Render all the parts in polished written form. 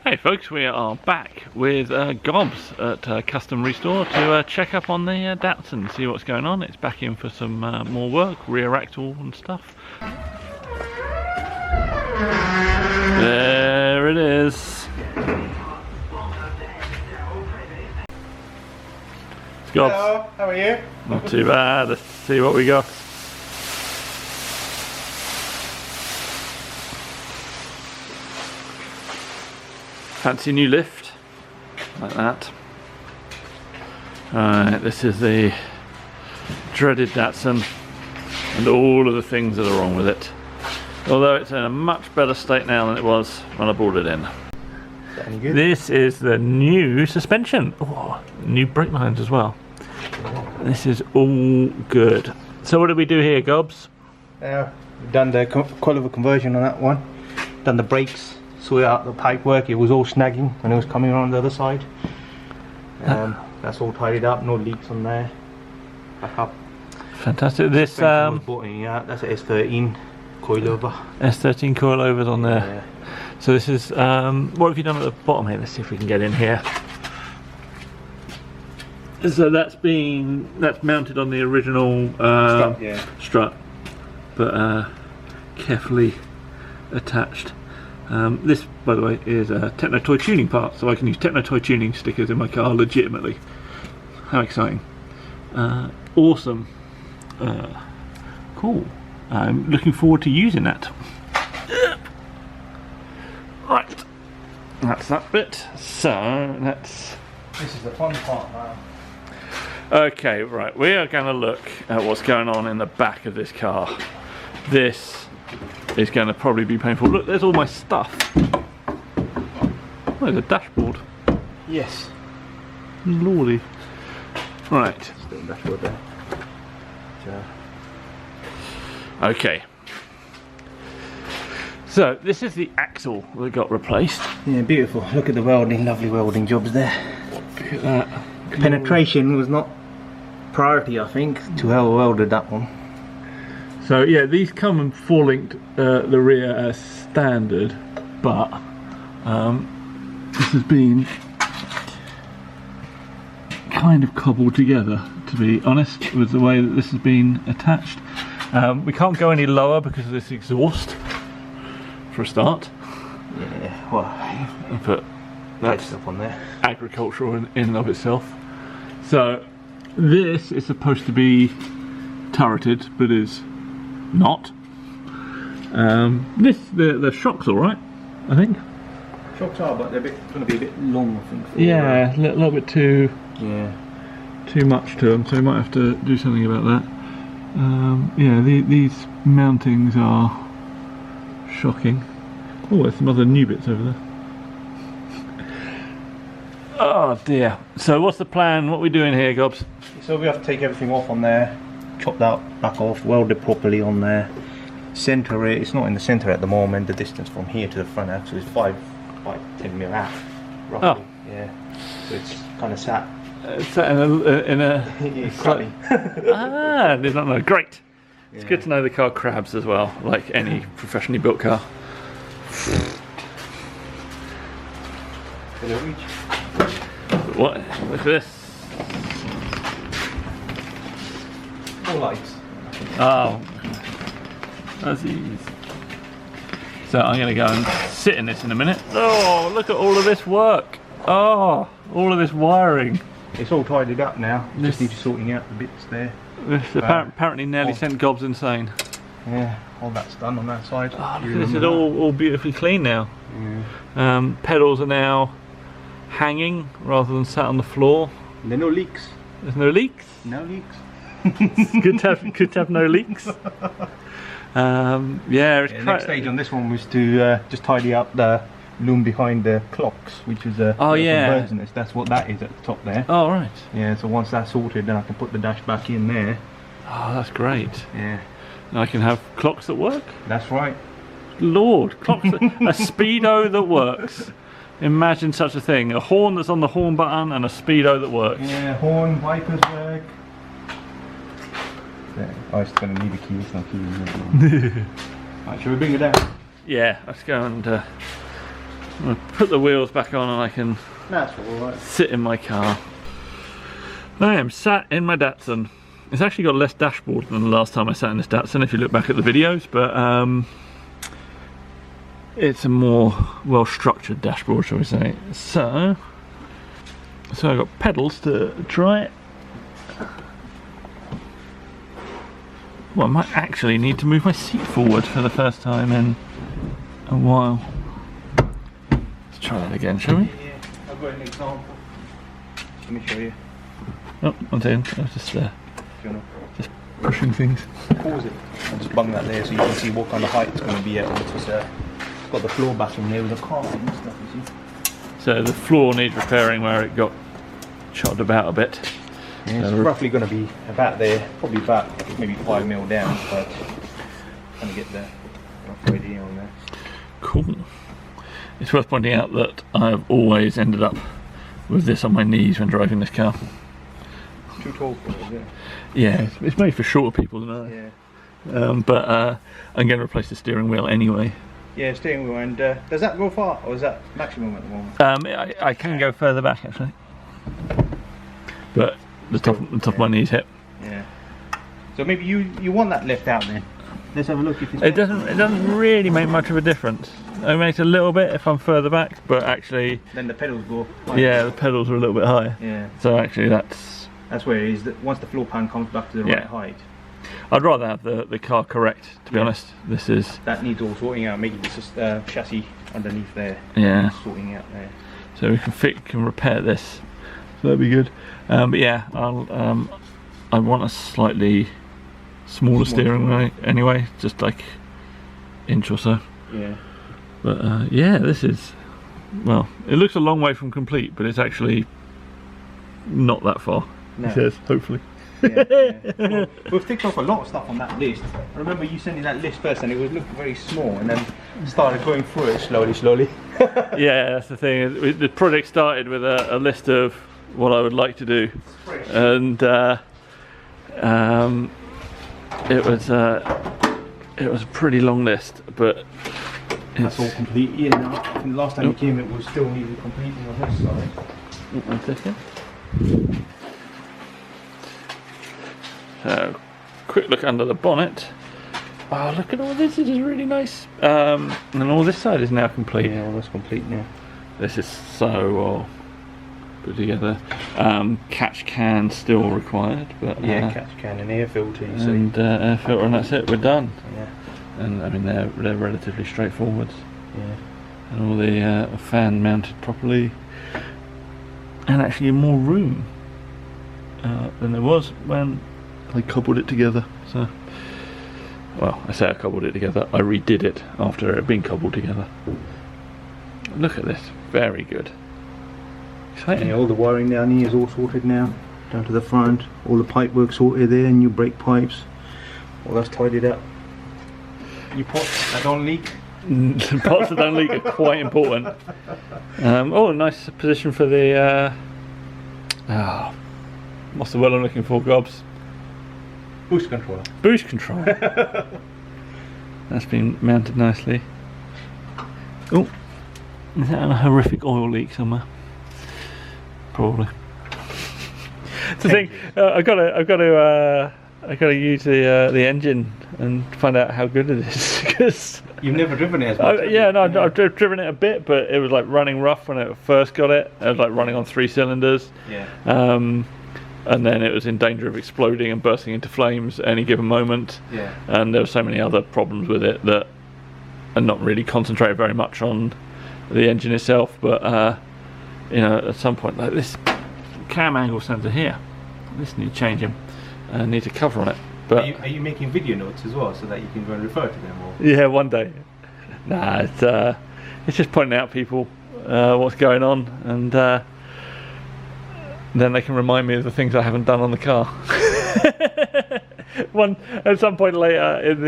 Hey folks, we are back with Gobs at Custom Restore to check up on the Datsun, see what's going on. It's back in for some more work, rear axle and stuff. There it is. It's Gobs. Hello, how are you? Not too bad. Let's see what we got. Fancy new lift, like that. Alright, this is the dreaded Datsun and all of the things that are wrong with it. Although it's in a much better state now than it was when I brought it in. Is that any good? This is the new suspension. Oh, new brake lines as well. This is all good. So what did we do here, Gobs? We've done the coilover conversion on that one. Done the brakes. Sorted out the pipe work. It was all snagging when it was coming around the other side. That's all tidied up. No leaks on there. Back up. Fantastic. This was bought in, yeah, that's an S13 coilover. S13 coilovers on there. Yeah. So this is what have you done at the bottom here? Let's see if we can get in here. So that's mounted on the original strut, but carefully attached. This, by the way, is a Techno Toy tuning part, so I can use Techno Toy tuning stickers in my car legitimately. How exciting. Awesome. Cool. I'm looking forward to using that. Right. That's that bit. So, let's... This is the fun part now. Okay, right. We are going to look at what's going on in the back of this car. This is going to probably be painful. Look, there's all my stuff. Oh, there's a dashboard. Yes. Lordy. Right. Still dashboard there. Okay. So, this is the axle that got replaced. Yeah, beautiful. Look at the welding, lovely welding jobs there. Look at that. Penetration was not priority, I think, to how welded that one. So yeah, these come in 4-linked the rear as standard, but this has been kind of cobbled together, to be honest, with the way that this has been attached. We can't go any lower because of this exhaust, for a start. Yeah, well, But that's stuff on there. agricultural in and of itself. So this is supposed to be turreted, but is not. The shock's all right, I think. Shocks are, but they're going to be a bit long, I think. Yeah, a little bit too much to them, so we might have to do something about that. Yeah, these mountings are shocking. Oh, there's some other new bits over there. Oh dear. So what's the plan? What are we doing here, Gobs? So we have to take everything off on there, chop that back off, weld it properly on there, centre it. It's not in the centre at the moment. The distance from here to the front axle is 5 by 10 mm out, roughly. Oh. Yeah. So it's kind of sat. Sat in a Crabby. I did not know. Great. It's Yeah. good to know the car crabs as well, like any professionally built car. What? Look at this. All lights. Oh, that's easy. So I'm going to go and sit in this in a minute. Oh, look at all of this work. Oh, all of this wiring. It's all tidied up now. Just need to sorting out the bits there. This apparently nearly sent Gobs insane. Yeah, all that's done on that side. Oh, look at this, it's all beautifully clean now. Yeah. Pedals are now hanging rather than sat on the floor. There are no leaks. There's no leaks. No leaks. It's good to have no leaks. Yeah, it's Next stage on this one was to just tidy up the loom behind the clocks, which is a conversion. That's what that is at the top there. Oh right. Yeah, so once that's sorted, then I can put the dash back in there. Oh, that's great. Yeah. And I can have clocks that work. That's right. Lord, clocks, a speedo that works. Imagine such a thing. A horn that's on the horn button and a speedo that works. Yeah, horn, wipers work. Yeah. Oh, it's going to need a key. It's not key. Right, shall we bring it down? Yeah, let's go and I'm gonna put the wheels back on and I can That's all right. sit in my car. I am sat in my Datsun. It's actually got less dashboard than the last time I sat in this Datsun if you look back at the videos, but it's a more well structured dashboard, shall we say. So I've got pedals to try it. Well, I might actually need to move my seat forward for the first time in a while. Let's try that again, shall we? Yeah, I've got an example. Let me show you. Oh, one second. I was just pushing things. Pause it. I'll just bung that there so you can see what kind of height it's going to be at. It's got the floor back in there with the carpet and stuff, you see. So the floor needs repairing where it got chopped about a bit. Yeah, it's roughly going to be about there, probably about maybe 5 mil down, but trying to get the rough idea on there. Cool. It's worth pointing out that I've always ended up with this on my knees when driving this car. Too tall for it, is it? Yeah, it's made for shorter people than I. Yeah. But I'm going to replace the steering wheel anyway. Yeah, steering wheel. And does that go far, or is that maximum at the moment? I can go further back actually, but the top of my knees hit. Yeah. So maybe you want that left out then. Let's have a look if it's. It doesn't really make much of a difference. It makes a little bit if I'm further back, but actually. Then the pedals go. Yeah, the pedals are a little bit higher. Yeah. So actually that's where it is. That once the floor pan comes back to the right height. I'd rather have the car correct, to be honest. This is. That needs all sorting out. Making the chassis underneath there. Yeah. Sorting out there. So we can repair this. So that'd be good. But yeah, I want a slightly smaller steering wheel anyway, just like inch or so. Yeah. But yeah, this is, well, it looks a long way from complete, but it's actually not that far. No. It says, hopefully. Yeah. Well, we've ticked off a lot of stuff on that list. I remember you sending that list first and it was looking very small, and then started going through it slowly. Yeah, that's the thing. The project started with a list of what I would like to do, and it was a pretty long list, but that's all complete. Yeah, no, I think the last time you came it was still needed completing on this side. One second. So, quick look under the bonnet. Oh, look at all this. This is really nice. And all this side is now complete. Yeah, all that's complete now. This is so well put together. Catch can still required, but yeah, catch can and air filter. You and air filter, and that's it. We're done. Yeah. And I mean they're relatively straightforward. Yeah. And all the fan mounted properly, and actually more room than there was when I cobbled it together. So, well, I say I cobbled it together. I redid it after it had been cobbled together. Look at this, very good. Exciting. Yeah, all the wiring down here is all sorted now, down to the front. All the pipe work sorted there, new brake pipes. All that's tidied up. New pots that don't leak. Pots that don't leak are quite important. Oh, a nice position for the. What's the word I'm looking for, Gobs? Boost controller. Boost control. That's been mounted nicely. Oh, is that a horrific oil leak somewhere? Probably. It's the thing. I've got to use the engine and find out how good it is, because you've never driven it as much. Yeah, no, I've driven it a bit, but it was like running rough when I first got it. It was like running on 3 cylinders. Yeah. And then it was in danger of exploding and bursting into flames at any given moment. Yeah. And there were so many other problems with it that are not really concentrated very much on the engine itself. But you know, at some point, like this cam angle sensor here, this needs changing. Need a cover on it. But are you making video notes as well so that you can go and refer to them? Or? Yeah, one day. Nah, it's just pointing out people what's going on, and then they can remind me of the things I haven't done on the car. At some point later in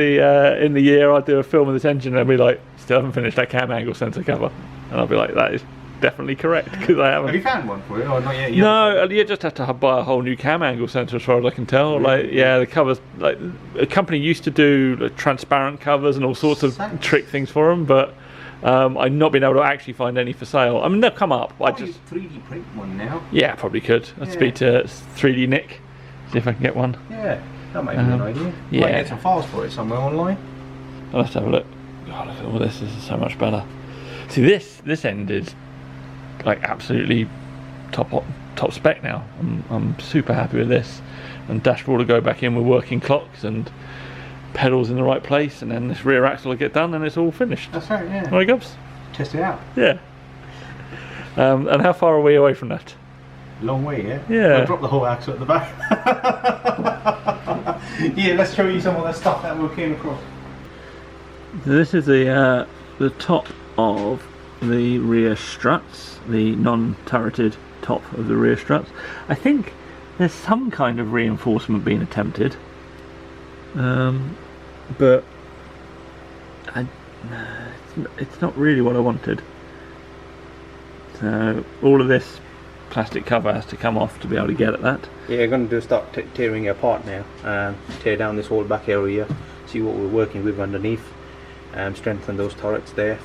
the year, I'll do a film of this engine and I'll be like, still haven't finished that cam angle sensor cover, and I'll be like, that is definitely correct, because I haven't. Have you found one for it or not yet? No, you just have to buy a whole new cam angle sensor, as far as I can tell. Really? Like, yeah, the covers, like a company used to do like transparent covers and all sorts of trick things for them, but I've not been able to actually find any for sale. I mean, they'll come up. I just 3D print one now. Yeah, probably could. I'd speak to 3D Nick, see if I can get one. Yeah, that might be an idea. Yeah. Might get some files for it somewhere online. I'll have to have a look. God, look at all this. This is so much better. See, this end is like absolutely top spec now. I'm super happy with this. And dashboard will go back in with working clocks and pedals in the right place, and then this rear axle will get done and it's all finished. That's right, yeah. Right, Gubs? Test it out. Yeah. And how far are we away from that? Long way, yeah? Yeah. I'll drop the whole axle at the back. Yeah, let's show you some of the stuff that we came across. So this is the top of the rear struts, the non-turreted top of the rear struts. I think there's some kind of reinforcement being attempted, but it's not really what I wanted. So all of this plastic cover has to come off to be able to get at that. Yeah, we're going to start tearing it apart now. Tear down this whole back area, see what we're working with underneath, strengthen those turrets there.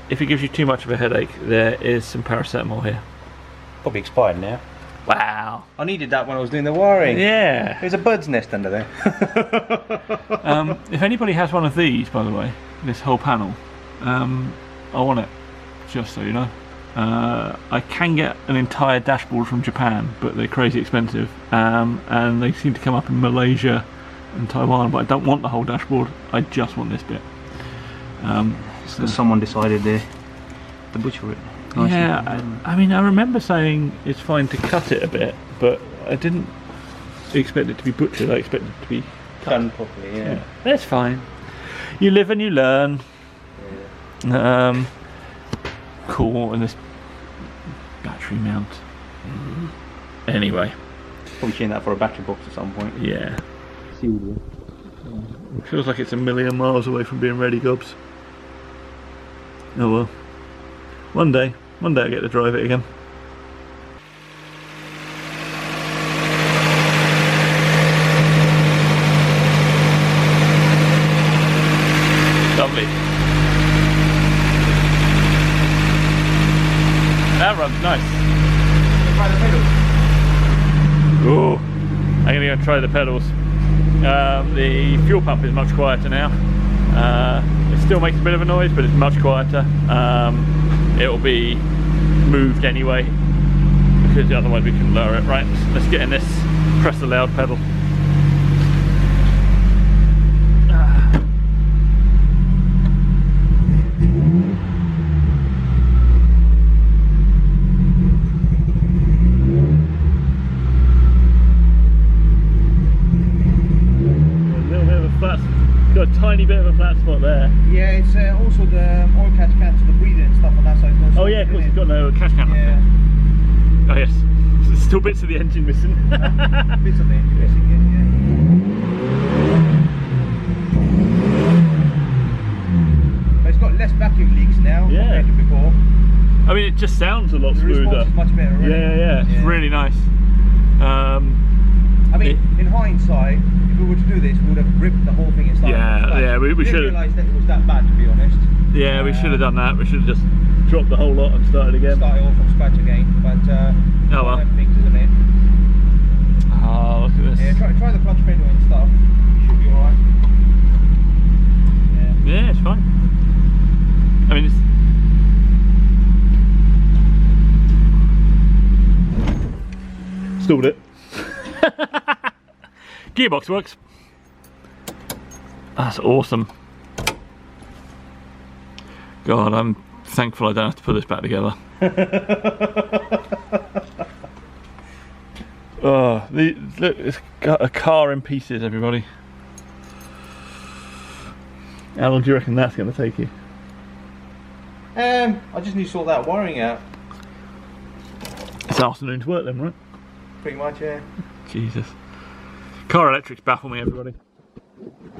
If it gives you too much of a headache, there is some paracetamol here. Probably expired now. Wow. I needed that when I was doing the wiring. Yeah. There's a bird's nest under there. If anybody has one of these, by the way, this whole panel, I want it, just so you know. I can get an entire dashboard from Japan, but they're crazy expensive, and they seem to come up in Malaysia and Taiwan, but I don't want the whole dashboard, I just want this bit. Because someone decided to butcher it. Yeah, I mean, I remember saying it's fine to cut it a bit, but I didn't expect it to be butchered. I expected it to be done properly. Yeah, that's fine. You live and you learn. Yeah. Cool, and this battery mount. Anyway, probably change that for a battery box at some point. Yeah. Sealed. It feels like it's a million miles away from being ready, Gobs. Oh well. One day I get to drive it again. Lovely. That runs nice. Try the pedals. Oh, I'm gonna go try the pedals. The fuel pump is much quieter now. It still makes a bit of a noise, but it's much quieter. It'll be moved anyway, because otherwise we couldn't lower it. Right, let's get in this, press the loud pedal. Got a tiny bit of a flat spot there. Yeah, it's also the oil catch can to the breather and stuff on that side. Oh yeah, of course, it's got no catch can. Yeah. Oh yes, there's still bits of the engine missing. Bits of the engine missing, yeah. But it's got less vacuum leaks now compared to before. I mean, it just sounds a lot smoother. The response is much better, really. Yeah, it's really nice. I mean, in hindsight, if we were to do this, we would have ripped the whole thing and started from scratch. we should have realised that it was that bad, to be honest. Yeah, we should have done that. We should have just dropped the whole lot and started again. Started all from scratch again, but oh well. Things, isn't it? Oh, look at this. Yeah, try the clutch pedal and stuff. You should be alright. Yeah, it's fine. I mean, it's stalled it. Gearbox works. That's awesome. God, I'm thankful I don't have to put this back together. Oh, look, it's got a car in pieces, everybody. How long do you reckon that's going to take you? I just need to sort that wiring out. It's afternoon's work then, right? Pretty much, yeah. Jesus. Car electrics baffle me, everybody.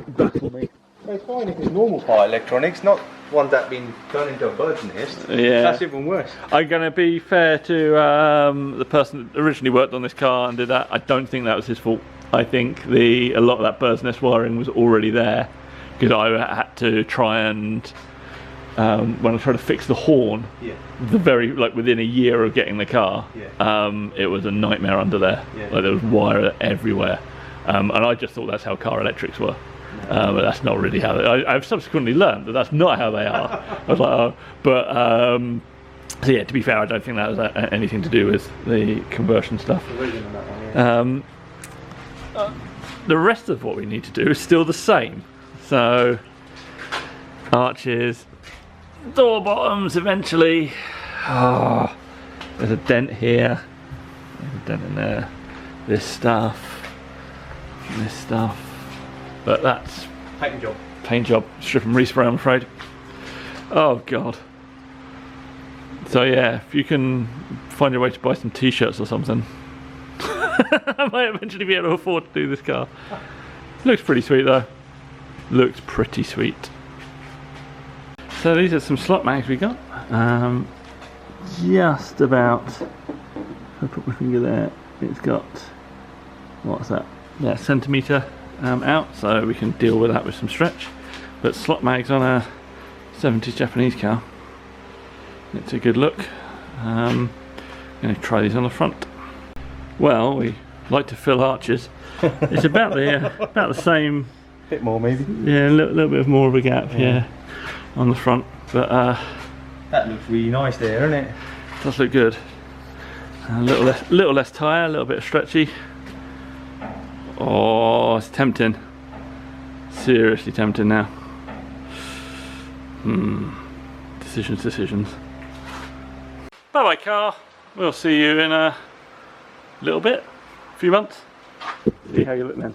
Baffle me. Well, it's fine if it's normal car electronics, not one that's been turned into a bird's nest. Yeah. That's even worse. I'm going to be fair to the person that originally worked on this car and did that. I don't think that was his fault. I think a lot of that bird's nest wiring was already there, because I had to try and when I tried to fix the horn, within a year of getting the car, it was a nightmare under there. Like there was wire everywhere, and I just thought that's how car electrics were. But that's not really how I've subsequently learned that that's not how they are. I was like, oh. But so yeah, to be fair, I don't think that was anything to do with the conversion stuff. The rest of what we need to do is still the same. So arches, door bottoms eventually. Oh, there's a dent here, there's a dent in there, this stuff, but that's paint job, strip and respray, I'm afraid. Oh god. So yeah, if you can find your way to buy some t-shirts or something, I might eventually be able to afford to do this car. Looks pretty sweet though. Looks pretty sweet. So these are some slot mags we got. Just about, if I put my finger there, it's got, what's that? Yeah, centimetre out, so we can deal with that with some stretch. But slot mags on a 70s Japanese car, it's a good look. I'm going to try these on the front. Well, we like to fill arches. It's about the same. Bit more maybe. Yeah, a little bit more of a gap. Yeah, on the front, but that looks really nice there, doesn't it? Does look good. A little less tyre, a little bit stretchy. Oh, it's tempting. Seriously tempting now. Decisions. Bye bye car. We'll see you in a little bit, a few months. See how you look then.